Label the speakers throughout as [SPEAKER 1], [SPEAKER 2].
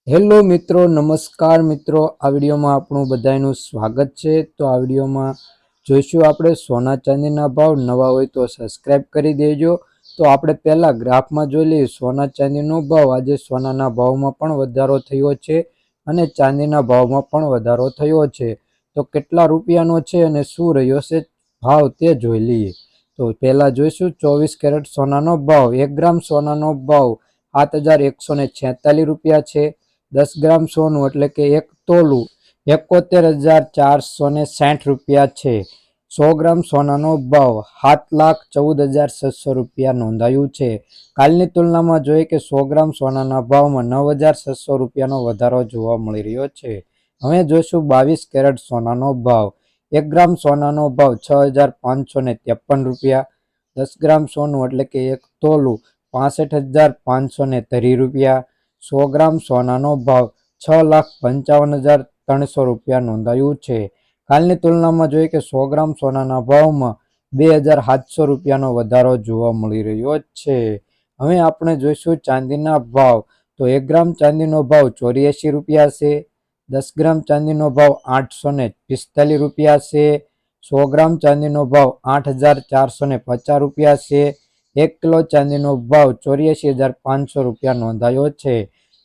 [SPEAKER 1] Hello મિત્રો, નમસ્કાર મિત્રો। આ વિડીયોમાં આપણું બધાનું સ્વાગત છે। તો આ વિડીયોમાં જોઈશું આપણે સોના ચાંદીના ભાવ। નવા હોય તો સબસ્ક્રાઇબ કરી દેજો। તો આપણે પહેલા ગ્રાફમાં જોઈ લઈએ સોના ચાંદીનો ભાવ। આજે સોનાના ભાવમાં પણ વધારો થયો છે અને ચાંદીના ભાવમાં પણ વધારો થયો છે। તો કેટલા રૂપિયાનો છે અને શું રહ્યો છે ભાવ તે જોઈ લઈએ। તો પહેલા જોઈશું 24 કેરેટ સોનાનો ભાવ। 1 ગ્રામ સોનાનો ભાવ 7146 રૂપિયા છે। 10 ગ્રામ સોનું એટલે કે 1 તોલું 71,460 રૂપિયા છે। 100 ગ્રામ સોનાનો ભાવ 7,14,600 રૂપિયા નોંધાયું છે। કાલની તુલનામાં જોઈએ કે 100 ગ્રામ સોનાના ભાવમાં 9,600 રૂપિયાનો વધારો જોવા મળી રહ્યો છે। હવે જોઈશું 22 કેરેટ સોનાનો ભાવ। 1 ગ્રામ સોનાનો ભાવ 6,553 રૂપિયા। 10 ગ્રામ સોનું એટલે કે 1 તોલું 65,530 રૂપિયા। 100 ગ્રામ સોનાનો ભાવ 6,55,300 રૂપિયા નોંધાયું છે। કાલની તુલનામાં જોઈએ કે 100 ગ્રામ સોનાના ભાવમાં 2,700 રૂપિયાનો વધારો જોવા મળી રહ્યો છે। હવે આપણે જોઈશું ચાંદીના ભાવ। તો 1 ગ્રામ ચાંદીનો ભાવ 84 રૂપિયા છે। 10 ગ્રામ ચાંદીનો ભાવ 845 રૂપિયા છે। 100 ગ્રામ ચાંદીનો ભાવ 8,450 રૂપિયા છે। 1 કિલો ચાંદીનો ભાવ 84,500 રૂપિયા નોંધાયો છે।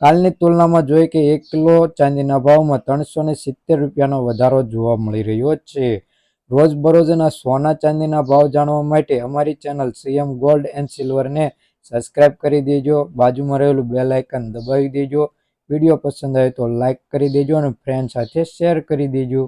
[SPEAKER 1] કાલની તુલનામાં જોઈએ કે 1 કિલો ચાંદીના ભાવમાં 370 રૂપિયાનો વધારો જોવા મળી રહ્યો છે। રોજબરોજના સોના ચાંદીના ભાવ જાણવા માટે અમારી ચેનલ સીએમ ગોલ્ડ એન્ડ સિલ્વરને સબસ્ક્રાઇબ કરી દેજો। બાજુમાં રહેલું બેલ આઇકન દબાવી દેજો। વિડીયો પસંદ આવે તો લાઇક કરી દેજો અને ફ્રેન્ડ સાથે શેર કરી દેજો।